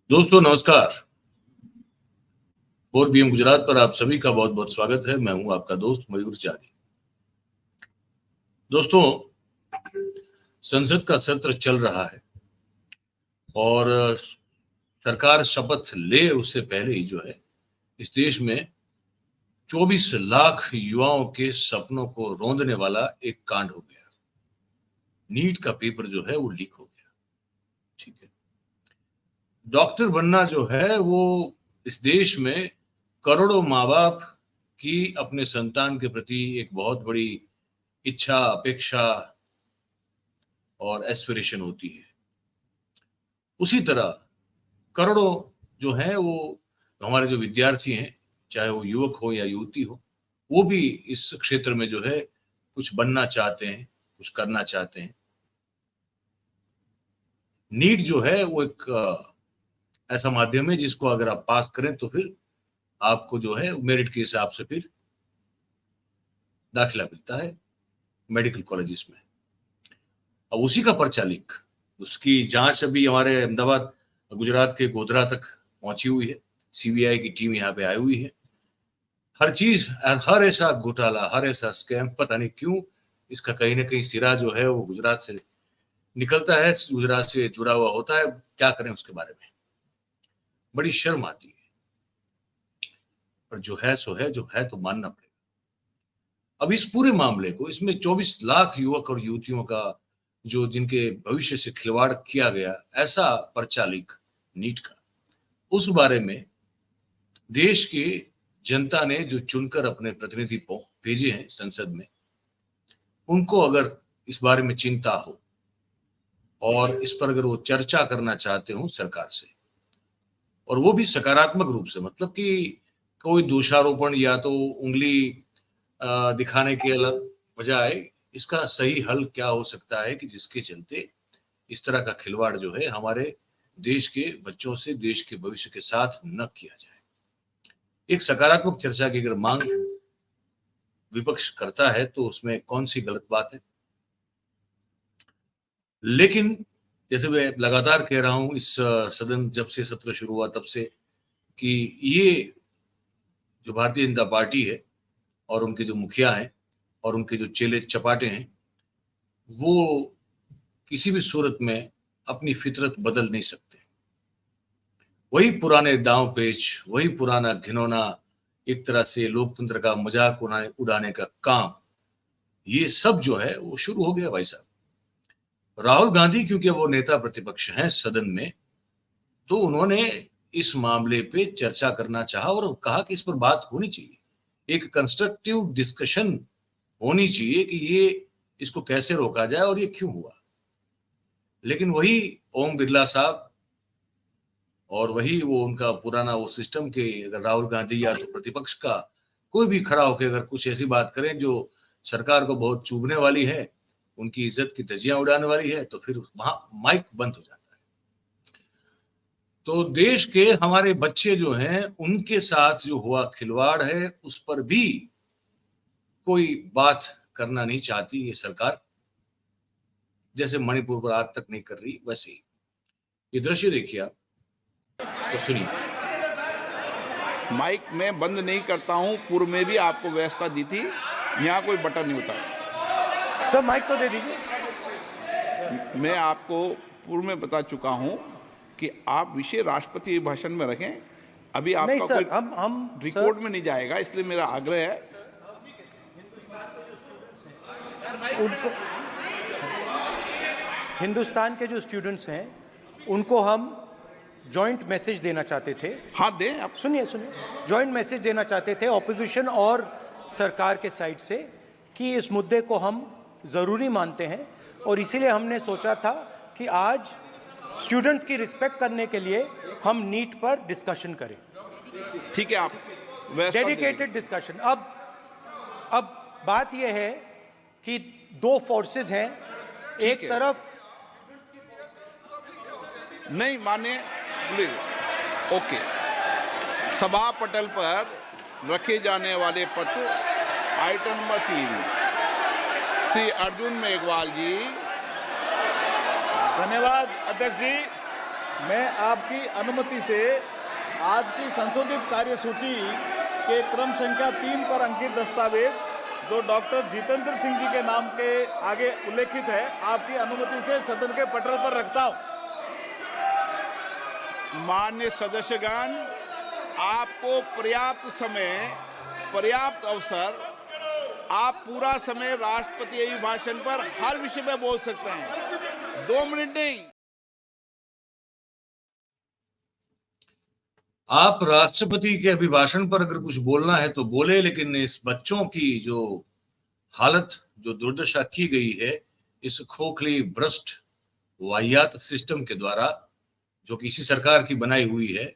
दोस्तों नमस्कार। 4 PM गुजरात पर आप सभी का बहुत बहुत स्वागत है। मैं हूं आपका दोस्त मयूर चारी। दोस्तों, संसद का सत्र चल रहा है और सरकार शपथ ले उससे पहले ही जो है इस देश में 24 लाख युवाओं के सपनों को रौंदने वाला एक कांड हो गया। नीट का पेपर जो है वो लीक हो गया। ठीक है, डॉक्टर बनना जो है वो इस देश में करोड़ों माँ बाप की अपने संतान के प्रति एक बहुत बड़ी इच्छा, अपेक्षा और एस्पिरेशन होती है। उसी तरह करोड़ों जो हैं वो हमारे जो विद्यार्थी हैं, चाहे वो युवक हो या युवती हो, वो भी इस क्षेत्र में जो है कुछ बनना चाहते हैं, कुछ करना चाहते हैं। नीट जो है वो एक ऐसा माध्यम है जिसको अगर आप पास करें तो फिर आपको जो है मेरिट के हिसाब से फिर दाखिला मिलता है मेडिकल कॉलेजेस में। अब उसी का पर्चा लीक, उसकी जांच अभी हमारे अहमदाबाद गुजरात के गोधरा तक पहुंची हुई है। सीबीआई की टीम यहाँ पे आई हुई है। हर चीज, हर ऐसा घोटाला, हर ऐसा स्कैम, पता नहीं क्यों इसका कहीं ना कहीं सिरा जो है वो गुजरात से निकलता है, गुजरात से जुड़ा हुआ होता है। क्या करें उसके बारे में, बड़ी शर्म आती है। पर जो है सो है, जो है तो मानना पड़ेगा। अब इस पूरे मामले को, इसमें 24 लाख युवक और युवतियों का जो जिनके भविष्य से खिलवाड़ किया गया, ऐसा पर्चा लीक नीट का, उस बारे में देश की जनता ने जो चुनकर अपने प्रतिनिधि भेजे हैं संसद में, उनको अगर इस बारे में चिंता हो और इस पर अगर वो चर्चा करना चाहते हो सरकार से, और वो भी सकारात्मक रूप से, मतलब कि कोई दोषारोपण या तो उंगली दिखाने के बजाय इसका सही हल क्या हो सकता है कि जिसके चलते इस तरह का खिलवाड़ जो है हमारे देश के बच्चों से, देश के भविष्य के साथ न किया जाए। एक सकारात्मक चर्चा की अगर मांग विपक्ष करता है तो उसमें कौन सी गलत बात है। लेकिन जैसे मैं लगातार कह रहा हूं इस सदन जब से सत्र शुरू हुआ तब से, कि ये जो भारतीय जनता पार्टी है और उनके जो मुखिया हैं और उनके जो चेले चपाटे हैं, वो किसी भी सूरत में अपनी फितरत बदल नहीं सकते। वही पुराने दांव पेच, वही पुराना घिनौना, एक तरह से लोकतंत्र का मजाक उड़ाने का काम, ये सब जो है वो शुरू हो गया भाई साहब। राहुल गांधी क्योंकि वो नेता प्रतिपक्ष हैं सदन में, तो उन्होंने इस मामले पे चर्चा करना चाहा और कहा कि इस पर बात होनी चाहिए, एक कंस्ट्रक्टिव डिस्कशन होनी चाहिए कि ये इसको कैसे रोका जाए और ये क्यों हुआ। लेकिन वही ओम बिरला साहब और वही वो उनका पुराना वो सिस्टम के, अगर राहुल गांधी या तो प्रतिपक्ष का कोई भी खड़ा होकर अगर कुछ ऐसी बात करें जो सरकार को बहुत चुभने वाली है, उनकी इज्जत की धज्जियां उड़ाने वाली है, तो फिर वहां माइक बंद हो जाता है। तो देश के हमारे बच्चे जो हैं उनके साथ जो हुआ खिलवाड़ है उस पर भी कोई बात करना नहीं चाहती ये सरकार। जैसे मणिपुर पर आज तक नहीं कर रही, वैसे ही ये दृश्य देखिए आप, तो सुनिए। माइक में बंद नहीं करता हूं, पूर्व में भी आपको व्यवस्था दी थी, यहाँ कोई बटन नहीं होता। सर माइक तो दे दीजिए। मैं आपको पूर्व में बता चुका हूं कि आप विषय राष्ट्रपति भाषण में रखें। अभी आपका नहीं सर, कोई हम रिकॉर्ड में नहीं जाएगा, इसलिए मेरा आग्रह है उनको, हिंदुस्तान के जो स्टूडेंट्स हैं उनको हम जॉइंट मैसेज देना चाहते थे। हाँ दें आप। सुनिए, जॉइंट मैसेज देना चाहते थे ऑपोजिशन और सरकार के साइड से कि इस मुद्दे को हम ज़रूरी मानते हैं, और इसीलिए हमने सोचा था कि आज स्टूडेंट्स की रिस्पेक्ट करने के लिए हम नीट पर डिस्कशन करें। ठीक है, आप डेडिकेटेड डिस्कशन। अब बात यह है कि दो फोर्सेस हैं, एक तरफ नहीं माने, ओके, सभा पटल पर रखे जाने वाले पत्र आइटम नंबर 3, श्री अर्जुन मेघवाल जी। धन्यवाद अध्यक्ष जी। मैं आपकी अनुमति से आज की संशोधित कार्यसूची के क्रम संख्या 3 पर अंकित दस्तावेज जो डॉक्टर जितेंद्र सिंह जी के नाम के आगे उल्लेखित है, आपकी अनुमति से सदन के पटल पर रखता हूं। मान्य सदस्यगण, आपको पर्याप्त समय, पर्याप्त अवसर, आप पूरा समय राष्ट्रपति अभिभाषण पर हर विषय में बोल सकते हैं, 2 मिनट नहीं। आप राष्ट्रपति के अभिभाषण पर अगर कुछ बोलना है तो बोले, लेकिन इस बच्चों की जो हालत, जो दुर्दशा की गई है इस खोखली भ्रष्ट वाहियात सिस्टम के द्वारा, जो कि इसी सरकार की बनाई हुई है,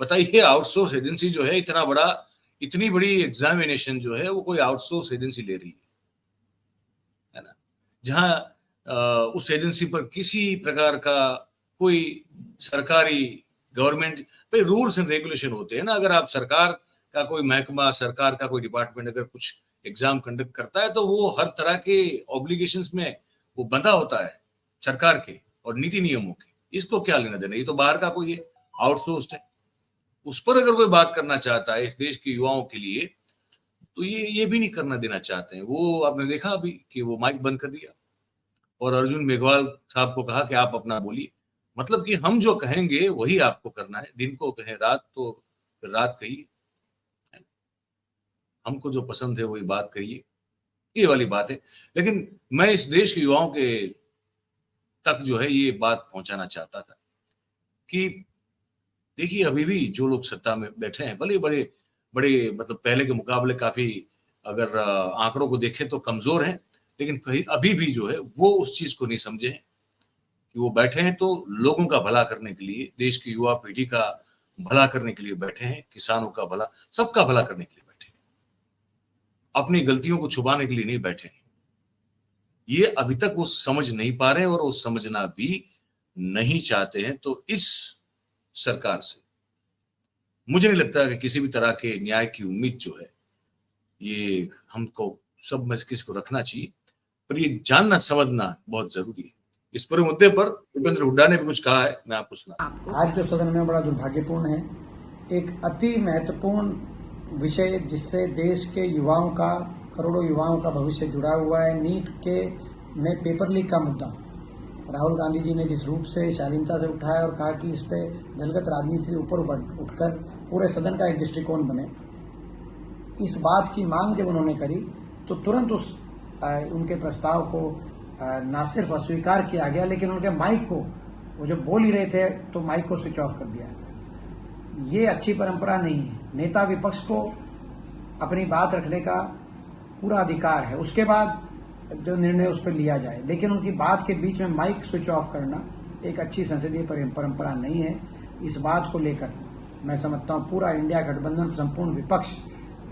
बताइए आउटसोर्स एजेंसी जो है इतना बड़ा, इतनी बड़ी एग्जामिनेशन जो है वो कोई आउटसोर्स एजेंसी ले रही है ना, जहां उस एजेंसी पर किसी प्रकार का कोई सरकारी गवर्नमेंट पे रूल्स एंड रेगुलेशन होते हैं ना। अगर आप सरकार का कोई महकमा, सरकार का कोई डिपार्टमेंट अगर कुछ एग्जाम कंडक्ट करता है तो वो हर तरह के ऑब्लिगेशंस में वो बंधा होता है सरकार के और नीति नियमों के। इसको क्या लेना देना, ये तो बाहर का कोई है, आउटसोर्स्ड है। उस पर अगर कोई बात करना चाहता है इस देश के युवाओं के लिए, तो ये भी नहीं करना देना चाहते हैं। वो आपने देखा अभी कि वो माइक बंद कर दिया और अर्जुन मेघवाल साहब को कहा कि आप अपना बोलिए। मतलब कि हम जो कहेंगे वही आपको करना है, दिन को कहें रात तो फिर रात कहिए, हमको जो पसंद है वही बात कहिए, ये वाली बात है। लेकिन मैं इस देश के युवाओं के तक जो है ये बात पहुंचाना चाहता था कि देखिए अभी भी जो लोग सत्ता में बैठे हैं, भले बड़े बड़े मतलब पहले के मुकाबले काफी अगर आंकड़ों को देखें तो कमजोर हैं, लेकिन कहीं अभी भी जो है वो उस चीज को नहीं समझे हैं कि वो बैठे हैं तो लोगों का भला करने के लिए, देश की युवा पीढ़ी का भला करने के लिए बैठे हैं, किसानों का भला, सबका भला करने के लिए बैठे हैं, अपनी गलतियों को छुपाने के लिए नहीं बैठे हैं। ये अभी तक वो समझ नहीं पा रहे हैं और वो समझना भी नहीं चाहते हैं। तो इस सरकार से मुझे नहीं लगता कि किसी भी तरह के न्याय की उम्मीद जो है ये हमको सब में से किसी को रखना चाहिए, पर ये जानना समझना बहुत जरूरी है। इस पूरे मुद्दे पर भूपेंद्र हुड्डा ने भी कुछ कहा है, मैं आपको सुना। आज जो सदन में बड़ा दुर्भाग्यपूर्ण है, एक अति महत्वपूर्ण विषय जिससे देश के युवाओं का, करोड़ों युवाओं का भविष्य जुड़ा हुआ है, नीट के में पेपर लीक का मुद्दा राहुल गांधी जी ने जिस रूप से शालीनता से उठाया और कहा कि इस पे दलगत राजनीति से ऊपर उठकर पूरे सदन का एक दृष्टिकोण बने, इस बात की मांग जब उन्होंने करी तो तुरंत उनके प्रस्ताव को ना सिर्फ अस्वीकार किया गया, लेकिन उनके माइक को, वो जब बोल ही रहे थे तो माइक को स्विच ऑफ कर दिया गया। ये अच्छी परंपरा नहीं है। नेता विपक्ष को अपनी बात रखने का पूरा अधिकार है, उसके बाद जो निर्णय उस पर लिया जाए, लेकिन उनकी बात के बीच में माइक स्विच ऑफ करना एक अच्छी संसदीय परंपरा नहीं है। इस बात को लेकर मैं समझता हूँ पूरा इंडिया गठबंधन, संपूर्ण विपक्ष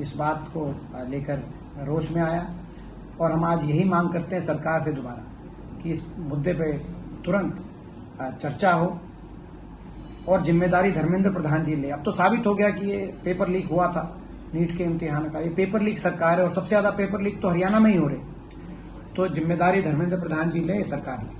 इस बात को लेकर रोष में आया और हम आज यही मांग करते हैं सरकार से दोबारा कि इस मुद्दे पे तुरंत चर्चा हो और जिम्मेदारी धर्मेंद्र प्रधान जी ले। अब तो साबित हो गया कि ये पेपर लीक हुआ था नीट के इम्तिहान का, ये पेपर लीक सरकार है और सबसे ज्यादा पेपर लीक तो हरियाणा में ही हो रहे, तो जिम्मेदारी धर्मेंद्र प्रधान जी ले, सरकार ले।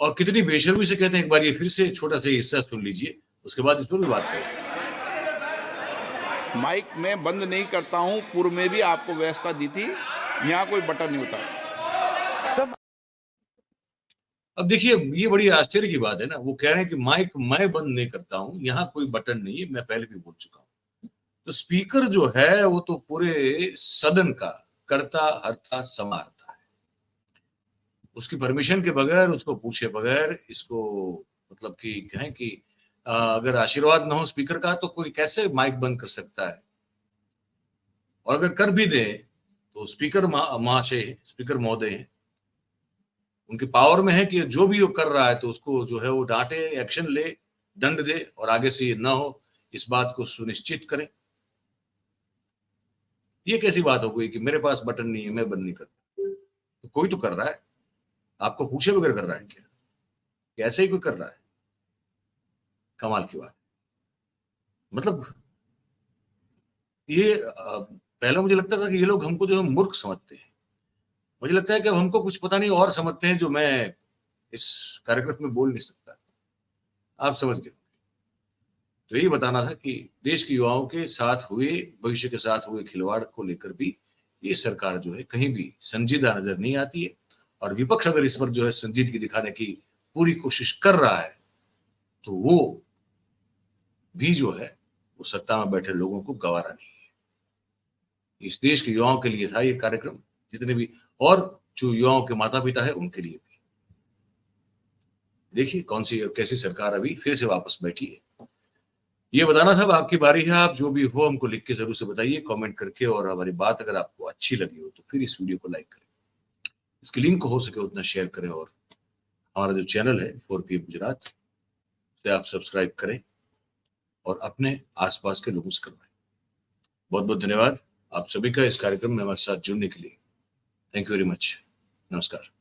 और कितनी बेशर्मी से कहते हैं, एक बार ये फिर से छोटा सा हिस्सा सुन लीजिए, उसके बाद इस पर भी बात करें। माइक मैं बंद नहीं करता हूं, पूर्व में भी आपको व्यवस्था दी थी, यहाँ कोई बटन नहीं होता सब। अब देखिए ये बड़ी आश्चर्य की बात है ना, वो कह रहे हैं कि माइक मैं बंद नहीं करता हूं, यहाँ कोई बटन नहीं है, मैं पहले भी बोल चुका हूं। तो स्पीकर जो है वो तो पूरे सदन का कर्ता हर्ता समाहर्ता है, उसकी परमिशन के बगैर, उसको पूछे बगैर, इसको मतलब कि कहें कि अगर आशीर्वाद ना हो स्पीकर का तो कोई कैसे माइक बंद कर सकता है। और अगर कर भी दे तो स्पीकर महाशय, स्पीकर महोदय हैं, उनकी पावर में है कि जो भी वो कर रहा है तो उसको जो है वो डांटे, एक्शन ले, दंड दे और आगे से ये ना हो इस बात को सुनिश्चित करें। ये कैसी बात हो गई कि मेरे पास बटन नहीं है, मैं बंद नहीं करता? तो कोई तो कर रहा है, आपको पूछे बगैर कर रहा है क्या ऐसे ही कोई कर रहा है? कमाल की बात। मतलब ये पहले मुझे लगता था कि ये लोग हमको जो है मूर्ख समझते हैं, मुझे लगता है कि अब हमको कुछ पता नहीं और समझते हैं जो मैं इस कार्यक्रम में बोल नहीं सकता। आप समझ गए। तो यही बताना था कि देश के युवाओं के साथ हुए, भविष्य के साथ हुए खिलवाड़ को लेकर भी ये सरकार जो है कहीं भी संजीदा नजर नहीं आती है, और विपक्ष अगर इस पर जो है संजीदगी दिखाने की पूरी कोशिश कर रहा है तो वो भी जो है वो सत्ता में बैठे लोगों को गवारा नहीं है। इस देश के युवाओं के लिए था ये कार्यक्रम, जितने भी और जो युवाओं के माता पिता है उनके लिए भी। देखिए कौन सी और कैसी सरकार अभी फिर से वापस बैठी है। ये बताना था। आपकी बारी है, आप जो भी हो हमको लिख के जरूर से बताइए कमेंट करके, और हमारी बात अगर आपको अच्छी लगी हो तो फिर इस वीडियो को लाइक करें, इसकी लिंक को हो सके उतना शेयर करें, और हमारा जो चैनल है 4PM गुजरात से आप सब्सक्राइब करें और अपने आसपास के लोगों से करवाएं। बहुत बहुत धन्यवाद आप सभी का इस कार्यक्रम में हमारे साथ जुड़ने के लिए। Thank you very much. नमस्कार।